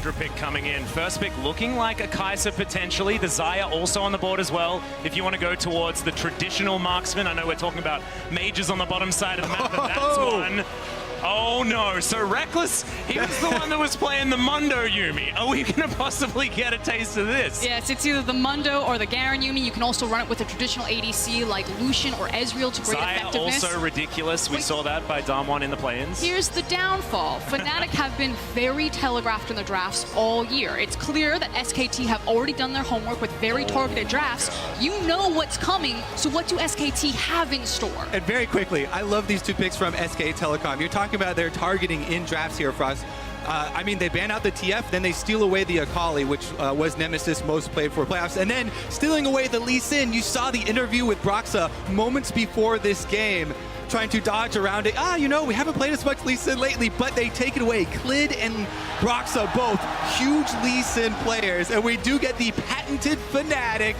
Syndra pick coming in. First pick looking like a Kai'Sa potentially. The Xayah also on the board as well. If you want to go towards the traditional marksman, I know we're talking about mages on the bottom side of the map, but that's one. Oh no, so Reckless, he was the one that was playing the Mundo Yuumi. Are we gonna possibly get a taste of this? Yes, it's either the Mundo or the Garen Yuumi. You can also run it with a traditional ADC like Lucian or Ezreal to great Xayah effectiveness. also ridiculous. We saw that by Damwon in the play-ins. Here's the downfall. Fnatic have been very telegraphed in the drafts all year. It's clear that SKT have already done their homework with very targeted drafts. You know what's coming, so what do SKT have in store? And very quickly, I love these two picks from SK Telecom. You're talking about their targeting in drafts here for us. I mean, they ban out the TF, then they steal away the Akali, which was Nemesis most played for playoffs, and then stealing away the Lee Sin. You saw the interview with Broxa moments before this game, trying to dodge around it. You know, we haven't played as much Lee Sin lately, but they take it away. Clid and Broxa, both huge Lee Sin players, and we do get the patented Fnatic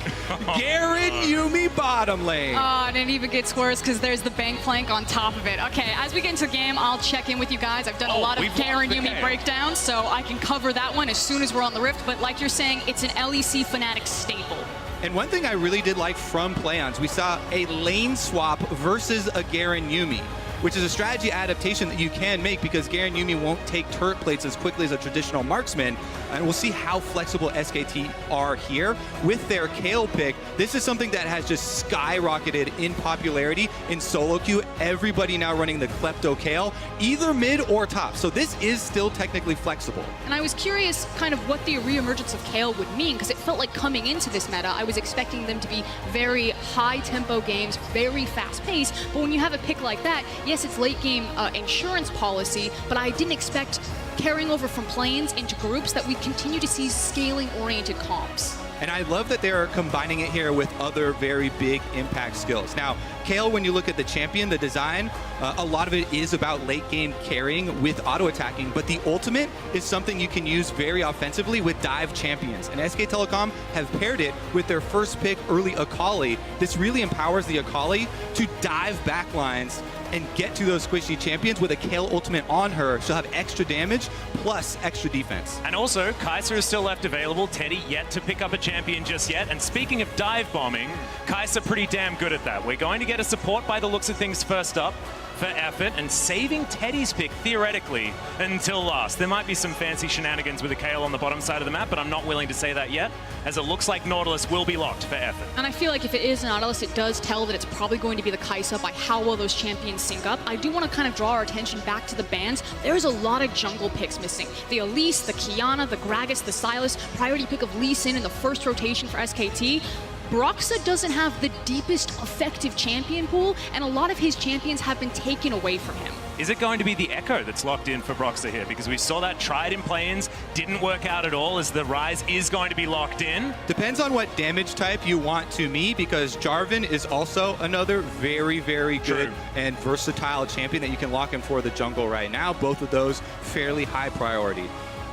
Garen Yuumi bottom lane. And it even gets worse because there's the bank plank on top of it. Okay, as we get into the game, I'll check in with you guys. I've done a lot of Garen Yuumi breakdowns, so I can cover that one as soon as we're on the Rift. But like you're saying, it's an LEC Fnatic staple. And one thing I really did like from play-ons, we saw a lane swap versus a Garen Yuumi, which is a strategy adaptation that you can make because Garen Yuumi won't take turret plates as quickly as a traditional marksman. And we'll see how flexible SKT are here with their Kayle pick. This is something that has just skyrocketed in popularity in solo queue. Everybody now running the Klepto Kayle, either mid or top. So this is still technically flexible. And I was curious kind of what the reemergence of Kayle would mean, because it felt like coming into this meta, I was expecting them to be very high-tempo games, very fast-paced. But when you have a pick like that, yes, it's late-game insurance policy, but I didn't expect carrying over from planes into groups that we continue to see scaling-oriented comps. And I love that they're combining it here with other very big impact skills. Now, Kayle, when you look at the champion, the design, a lot of it is about late game carrying with auto attacking, but the ultimate is something you can use very offensively with dive champions. And SK Telecom have paired it with their first pick early Akali. This really empowers the Akali to dive backlines and get to those squishy champions with a Kayle ultimate on her. She'll have extra damage plus extra defense. And also, Kai'Sa is still left available. Teddy yet to pick up a champion just yet. And speaking of dive bombing, Kai'Sa pretty damn good at that. We're going to get a support by the looks of things first up for effort and saving Teddy's pick theoretically until last. There might be some fancy shenanigans with a Kayle on the bottom side of the map, but I'm not willing to say that yet, as it looks like Nautilus will be locked for effort. And I feel like if it is Nautilus, it does tell that it's probably going to be the Kai'Sa by how well those champions sync up. I do want to kind of draw our attention back to the bans. There's a lot of jungle picks missing. The Elise, the Kiana, the Gragas, the Sylas, priority pick of Lee Sin in the first rotation for SKT. Broxa doesn't have the deepest effective champion pool, and a lot of his champions have been taken away from him. Is it going to be the Echo that's locked in for Broxa here? Because we saw that tried in play-ins, didn't work out at all, as the Ryze is going to be locked in. Depends on what damage type you want to me, because Jarvan is also another very, very good and versatile champion that you can lock in for the jungle right now. Both of those fairly high priority.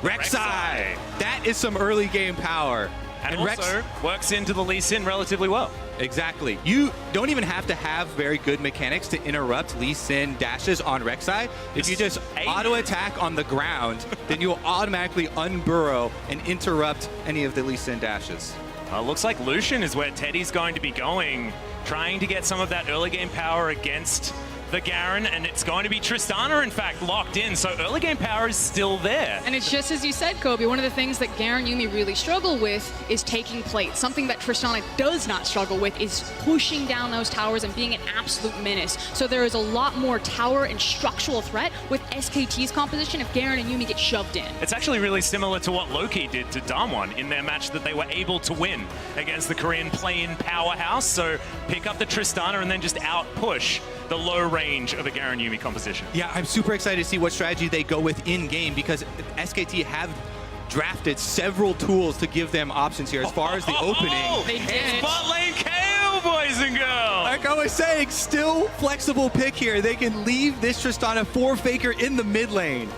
Rek'Sai! That is some early game power. And also works into the Lee Sin relatively well. Exactly. You don't even have to have very good mechanics to interrupt Lee Sin dashes on Rek'Sai. If you just auto attack on the ground, then you'll automatically unburrow and interrupt any of the Lee Sin dashes. Looks like Lucian is where Teddy's going to be going, trying to get some of that early game power against the Garen, and it's going to be Tristana, in fact, locked in, so early game power is still there. And it's just as you said, Kobe, one of the things that Garen Yuumi really struggle with is taking plates. Something that Tristana does not struggle with is pushing down those towers and being an absolute menace. So there is a lot more tower and structural threat with SKT's composition if Garen and Yuumi get shoved in. It's actually really similar to what Loki did to Damwon in their match that they were able to win against the Korean play-in powerhouse. So pick up the Tristana and then just out-push the low range of a Garen Yuumi composition. Yeah, I'm super excited to see what strategy they go with in-game, because SKT have drafted several tools to give them options here as far as the opening. They did. Bot lane KO, boys and girls! Like I was saying, still flexible pick here. They can leave this Tristana for Faker in the mid lane.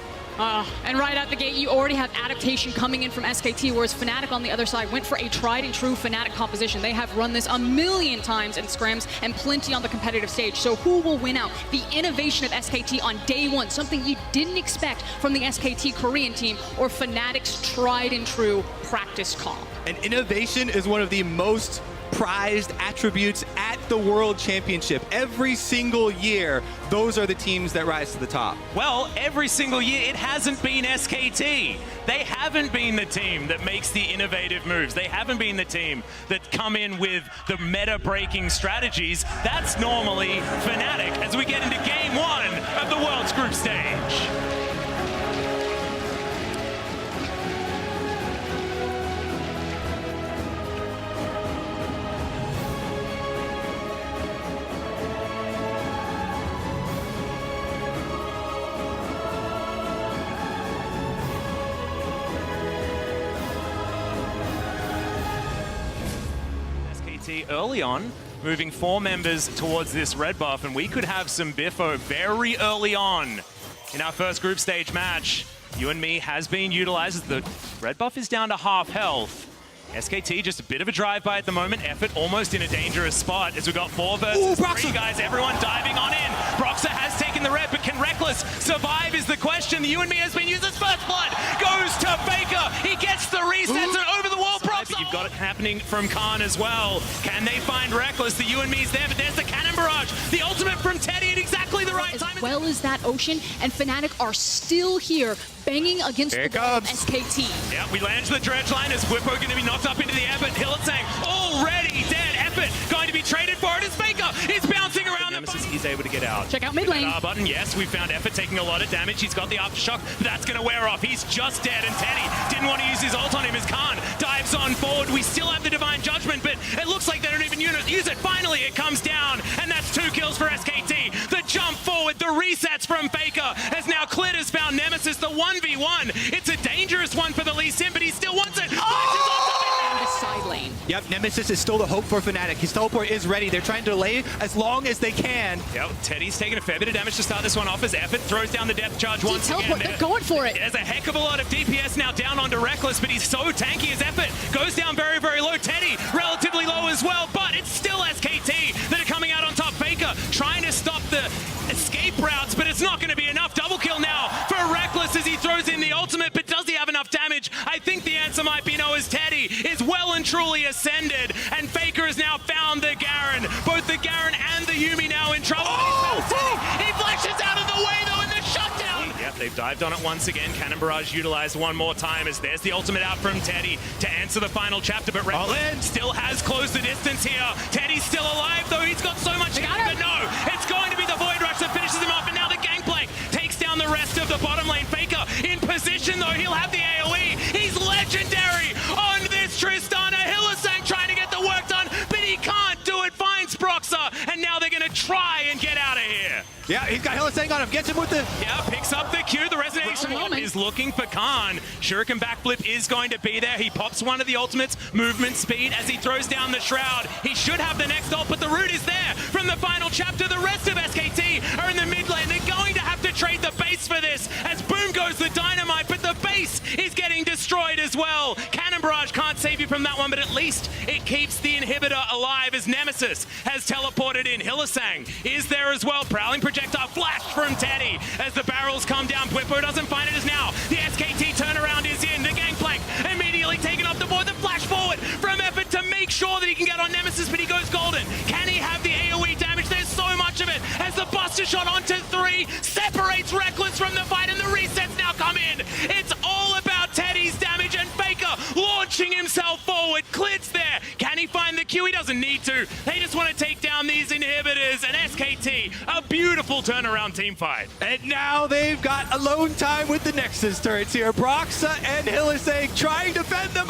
And right out the gate, you already have adaptation coming in from SKT, whereas Fnatic on the other side went for a tried and true Fnatic composition. They have run this a million times in scrims and plenty on the competitive stage. So who will win out? The innovation of SKT on day one, something you didn't expect from the SKT Korean team, or Fnatic's tried and true practice comp. And innovation is one of the most prized attributes at the World Championship. Every single year, those are the teams that rise to the top. Well, every single year, it hasn't been SKT. They haven't been the team that makes the innovative moves. They haven't been the team that come in with the meta-breaking strategies. That's normally Fnatic as we get into game one of the World's Group Stage. Early on, moving 4 members towards this red buff, and we could have some biffo very early on in our first group stage match. You and Me has been utilized as the red buff is down to half health. SKT just a bit of a drive-by at the moment. Effort almost in a dangerous spot as we've got 4 versus 3 guys. Everyone diving on in. Broxah has taken the red, but can Reckless survive is the question. The You and Me has been used as first blood. Goes to Faker. He gets the resets and over the wall. Broxah. You've got it happening from Khan as well. Can they find Reckless? The You and Me's there, but there's the cannon barrage. The ultimate from Teddy at exactly the right time. As well as that Ocean, and Fnatic are still here banging against the wall of SKT. Yeah, we land the dredge line as Whippo going to be knocked up into the air, but Hilletsang already dead. Effort going to be traded for it as Faker is bouncing around. Nemesis is able to get out. Check out mid lane. R button, yes, we found Effort taking a lot of damage. He's got the aftershock, but that's going to wear off. He's just dead, and Teddy didn't want to use his ult on him as Khan dives on forward. We still have the Divine Judgment, but it looks like they don't even use it. Finally, it comes down, and that's 2 kills for SKT. The jump forward, the resets from Faker, as now Clit has found Nemesis, the 1v1. It's a dangerous one for the Lee Sin, but he still wants it. The side lane. Yep, Nemesis is still the hope for Fnatic. His teleport is ready. They're trying to delay as long as they can. Yep, Teddy's taking a fair bit of damage to start this one off as Effort throws down the depth charge once teleport. again. They're going for it. There's a heck of a lot of DPS now down onto Reckless, but he's so tanky as Effort goes down very, very low. Teddy relatively low as well, but it's still SKT that are coming out on top. Faker trying to stop the escape routes, but it's not going to be enough. Double kill now for Reckless as he throws in the ultimate, but does he have enough damage? I think the answer might be no, as Teddy is well and truly ascended, and Faker has now found the Garen. Both the Garen and the Yuumi now in trouble. He flashes out of the way though in the shutdown. Yep, they've dived on it once again. Cannon Barrage utilized one more time as there's the ultimate out from Teddy to answer the final chapter, but Reckless still has closed the distance here. Teddy's still alive though. He's got so much damage, but no, it's going to be the Void Rush that finishes him off, and now the Gangplank takes down the rest of the bottom lane. Faker in position though, he'll have the AoE. He's legendary on this Tristana. Hillesang trying to get the work done, but he can't do it. Finds Broxah, and now they're going to try and get out of here. Yeah, he's got Hillesang on him. Gets him with the... Yeah, picks up the Q. The Resonation is looking for Khan. Shuriken backflip is going to be there. He pops one of the ultimates. Movement speed as he throws down the Shroud. He should have the next ult, but the root is there from the final chapter. The rest of SKT are in the mid lane. They're going to have to trade the base for this as boom goes the dynamite, but the base is getting destroyed as well. Cannon Barrage can't save you from that one, but at least it keeps the inhibitor alive as Nemesis has teleported in. Hillesang is there as well. Prowling projectile flash from Teddy as the barrels come down. Whippo doesn't find it as now the SKT turnaround is in. The Gangplank immediately taken off the board. The flash forward from Effort to make sure that he can get on Nemesis, but he goes golden. Can he have the AoE damage? There's so much of it as the Buster Shot onto 3 separates Reckless from the fight, and the resets now come in. It's all about Teddy's damage, and Faker launching himself forward. Clit's there. Can he find the Q? He doesn't need to. They just want to take down these inhibitors, and SKT, a beautiful turnaround team fight. And now they've got alone time with the Nexus turrets here. Broxah and Hillesang trying to fend them